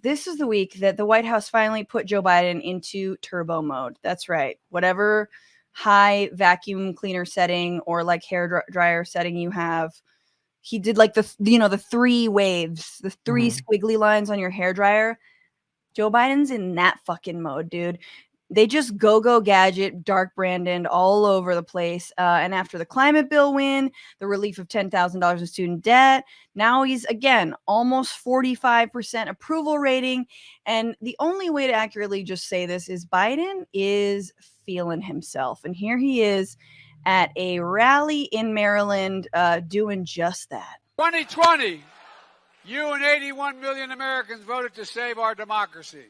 this is the week that the White House finally put Joe Biden into turbo mode. That's right. Whatever high vacuum cleaner setting or like hair dryer setting you have, he did like the 3 waves, the 3 squiggly lines on your hair dryer. Joe Biden's in that fucking mode, dude. They just go gadget, dark Brandon all over the place. And after the climate bill win, the relief of $10,000 in student debt, now he's, again, almost 45% approval rating. And the only way to accurately just say this is Biden is feeling himself. And here he is at a rally in Maryland doing just that. 2020, you and 81 million Americans voted to save our democracy.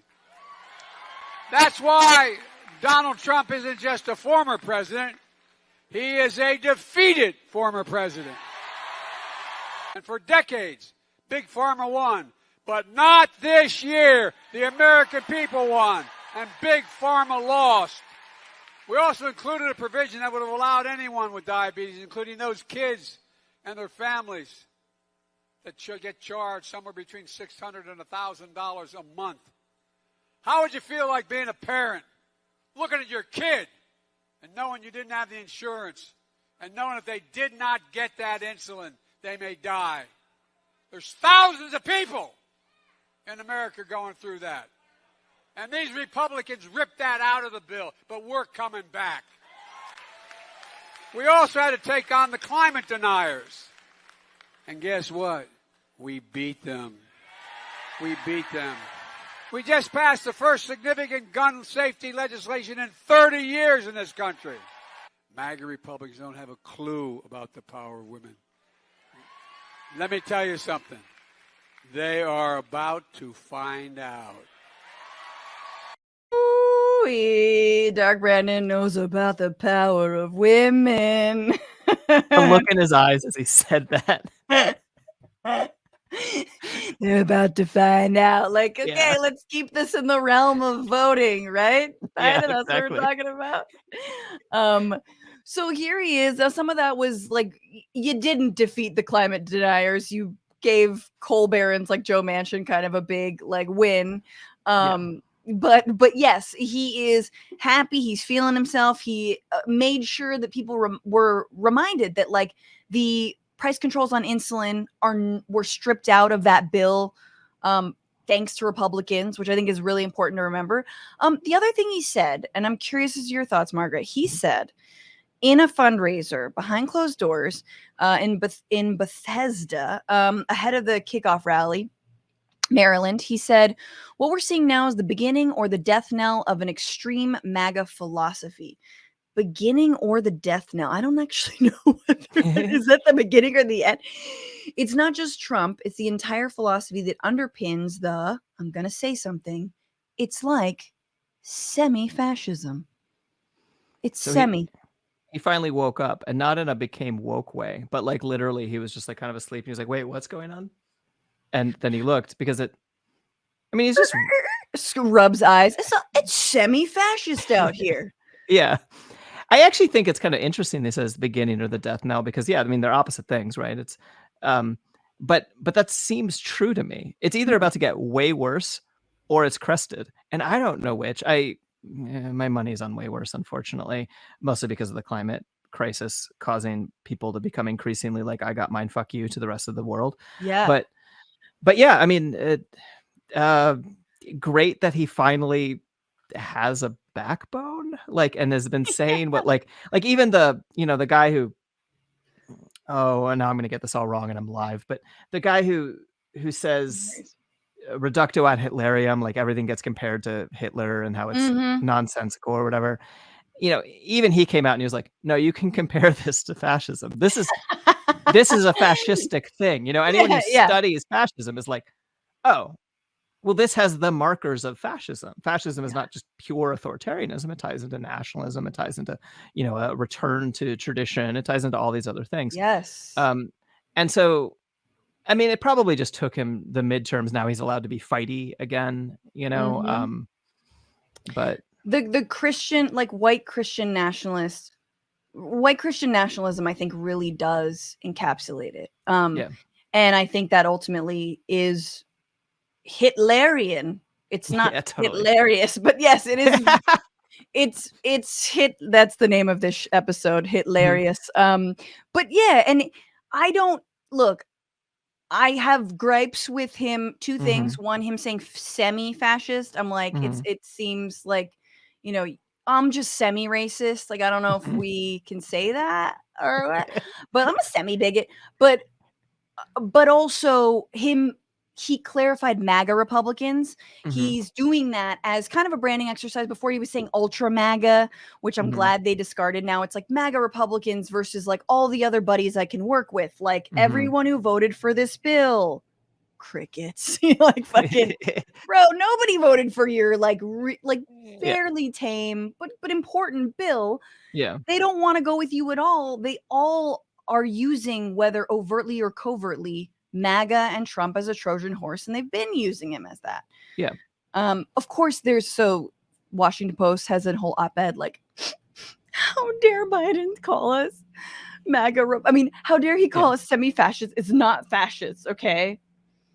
That's why Donald Trump isn't just a former president. He is a defeated former president. And for decades, Big Pharma won. But not this year. The American people won. And Big Pharma lost. We also included a provision that would have allowed anyone with diabetes, including those kids and their families, that should get charged somewhere between $600 and $1,000 a month. How would you feel like being a parent, looking at your kid and knowing you didn't have the insurance and knowing if they did not get that insulin, they may die? There's thousands of people in America going through that. And these Republicans ripped that out of the bill, but we're coming back. We also had to take on the climate deniers. And guess what? We beat them. We beat them. We just passed the first significant gun safety legislation in 30 years in this country. MAGA Republicans don't have a clue about the power of women. Let me tell you something. They are about to find out. Ooh, Dark Brandon knows about the power of women. The look in his eyes as he said that. They're about to find out. Like, okay, let's keep this in the realm of voting, right? Yeah, That's exactly. what we're talking about. So here he is. Some of that was like, you didn't defeat the climate deniers. You gave coal barons like Joe Manchin kind of a big like win. But yes, he is happy. He's feeling himself. He made sure that people were reminded that like the price controls on insulin were stripped out of that bill, thanks to Republicans, which I think is really important to remember. The other thing he said, and I'm curious as to your thoughts, Margaret, he said in a fundraiser behind closed doors in Bethesda, ahead of the kickoff rally, Maryland, he said, "What we're seeing now is the beginning or the death knell of an extreme MAGA philosophy." Beginning or the death knell. I don't actually know is that the beginning or the end. It's not just Trump. It's the entire philosophy that underpins I'm going to say something. It's like semi-fascism. It's so semi. He finally woke up, and not in a became woke way, but like literally he was just like kind of asleep. And he was like, wait, what's going on? And then he looked because he's just rubs eyes. It's semi-fascist out here. Yeah. I actually think it's kind of interesting they says the beginning or the death knell because they're opposite things, right? It's but that seems true to me. It's either about to get way worse or it's crested. And I don't know which. My money's on way worse, unfortunately, mostly because of the climate crisis causing people to become increasingly like I got mine, fuck you to the rest of the world. Yeah. But yeah, great that he finally has a backbone, and has been saying what like even the the guy who and now I'm gonna get this all wrong and I'm live, but the guy who says reductio ad Hitlerium, like everything gets compared to Hitler and how it's nonsensical or whatever. Even he came out and he was like, no, you can compare this to fascism. This is a fascistic thing. Anyone who studies fascism is like, oh, well, this has the markers of fascism. Fascism is not just pure authoritarianism. It ties into nationalism. It ties into, a return to tradition. It ties into all these other things. Yes. And so, it probably just took him the midterms. Now he's allowed to be fighty again, but the Christian, like white Christian nationalism, I think really does encapsulate it. And I think that ultimately is Hitlerian. It's not Yeah, totally. hilarious, but yes, it is. It's hit. That's the name of this episode, Hitlerious. But yeah, and I don't look. I have gripes with him. Two things. One, him saying semi-fascist. I'm like, it seems like, you know, I'm just semi-racist. Like, I don't know if we can say that or what, but I'm a semi-bigot. But also he clarified MAGA Republicans. He's doing that as kind of a branding exercise. Before he was saying ultra MAGA, which I'm glad they discarded. Now it's like MAGA Republicans versus like all the other buddies I can work with, like everyone who voted for this bill. Crickets. Like fucking bro, nobody voted for your like fairly tame but important bill. Yeah. They don't want to go with you at all. They all are using, whether overtly or covertly, MAGA and Trump as a Trojan horse, and they've been using him as that. Yeah. Of course, Washington Post has a whole op-ed like, how dare Biden call us MAGA? I mean, how dare he call us semi-fascist? It's not fascist, okay?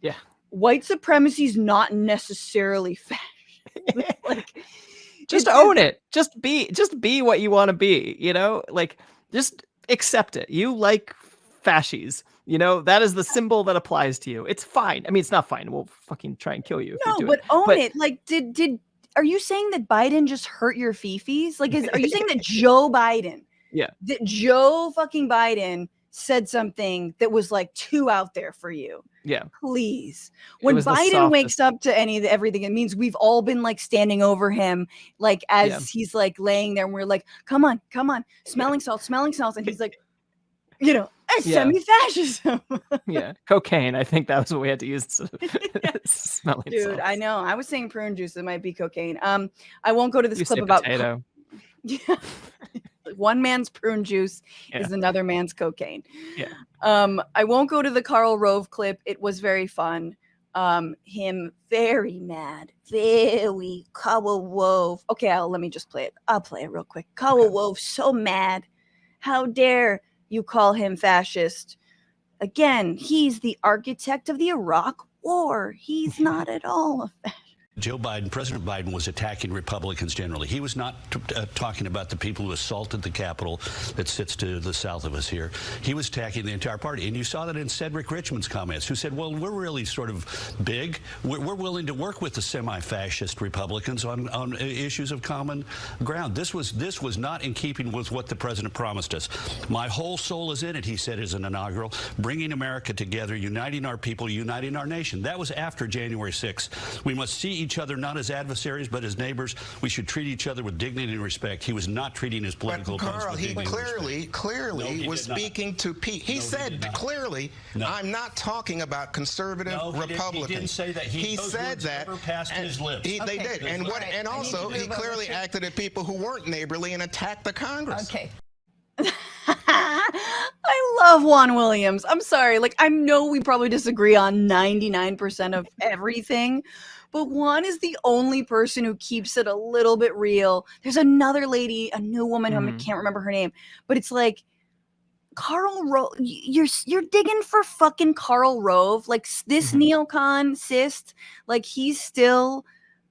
Yeah. White supremacy is not necessarily fascist. Like, just own it. Just be what you want to be, you know? Like, just accept it. You like fascies. You know, that is the symbol that applies to you. It's fine. I mean, it's not fine. We'll fucking try and kill you if you do it. Own it. Like, are you saying that Biden just hurt your fifis? Like, are you saying that Joe Biden? Yeah. That Joe fucking Biden said something that was like too out there for you? Yeah. Please. When Biden wakes up to everything, it means we've all been like standing over him, like as he's like laying there, and we're like, come on, smelling salts. And he's like, you know, semi-fascism. Yeah. Cocaine. I think that was what we had to use. Smelling Dude, salts. I know. I was saying prune juice. It might be cocaine. I won't go to this You clip say about potato. Yeah. One man's prune juice is another man's cocaine. Yeah. I won't go to the Karl Rove clip. It was very fun. Him very mad. Very Karl Rove. Okay, let me just play it. I'll play it real quick. Karl Rove so mad. How dare you call him fascist? Again, he's the architect of the Iraq War. He's not at all a fascist. Joe Biden, President Biden, was attacking Republicans generally. He was not talking about the people who assaulted the Capitol that sits to the south of us here. He was attacking the entire party. And you saw that in Cedric Richmond's comments, who said, well, we're really sort of big. We're willing to work with the semi-fascist Republicans on issues of common ground. This was not in keeping with what the president promised us. My whole soul is in it, he said, as an inaugural, bringing America together, uniting our people, uniting our nation. That was after January 6th. We must see each other not as adversaries but as neighbors. We should treat each other with dignity and respect. He was not treating his political opponents with dignity and respect. He clearly was speaking to Pete. He said clearly, I'm not talking about conservative Republicans. He didn't say that. He said that. Never passed his lips. They did. And also, he clearly acted at people who weren't neighborly and attacked the Congress. Okay. I love Juan Williams. I'm sorry. Like, I know we probably disagree on 99% of everything, but Juan is the only person who keeps it a little bit real. There's another lady, a new woman, I can't remember her name, but it's like, Karl Rove, you're digging for fucking Karl Rove. Like, this neocon cyst, like, he's still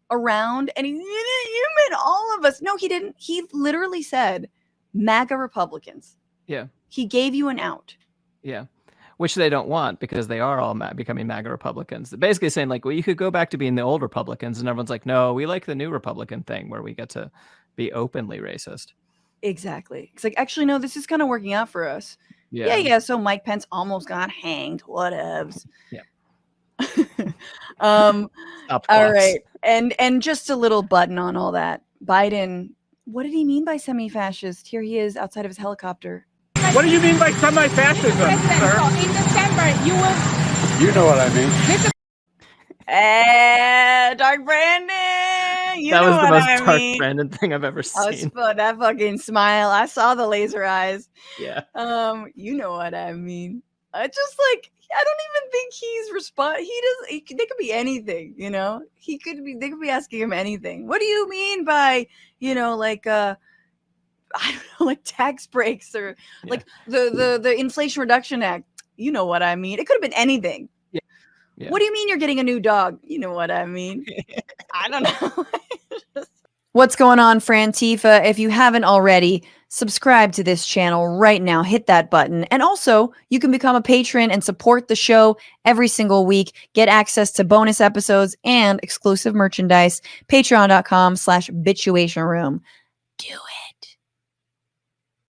around, and you meant all of us. No, he didn't. He literally said, MAGA Republicans. Yeah. He gave you an out. Yeah. Which they don't want, because they are all becoming MAGA Republicans. They're basically saying, like, well, you could go back to being the old Republicans. And everyone's like, no, we like the new Republican thing where we get to be openly racist. Exactly. It's like, actually, no, this is kind of working out for us. Yeah. So Mike Pence almost got hanged. Whatevs. Yeah. All right. And just a little button on all that. Biden, what did he mean by semi-fascist? Here he is outside of his helicopter. What do you mean by semi-fascism, sir? In December, you will... You know what I mean. Dark Brandon! That was the most Dark Brandon thing I've ever seen. That fucking smile. I saw the laser eyes. Yeah. You know what I mean. I just like, I don't even think he's they could be anything, you know? They could be asking him anything. What do you mean by, you know, like, I don't know, like tax breaks or like the Inflation Reduction Act? You know what I mean. It could have been anything. Yeah. What do you mean you're getting a new dog? You know what I mean? I don't know. What's going on, Frantifa? If you haven't already, subscribe to this channel right now. Hit that button. And also, you can become a patron and support the show every single week. Get access to bonus episodes and exclusive merchandise. Patreon.com/bitchuation room. Do it.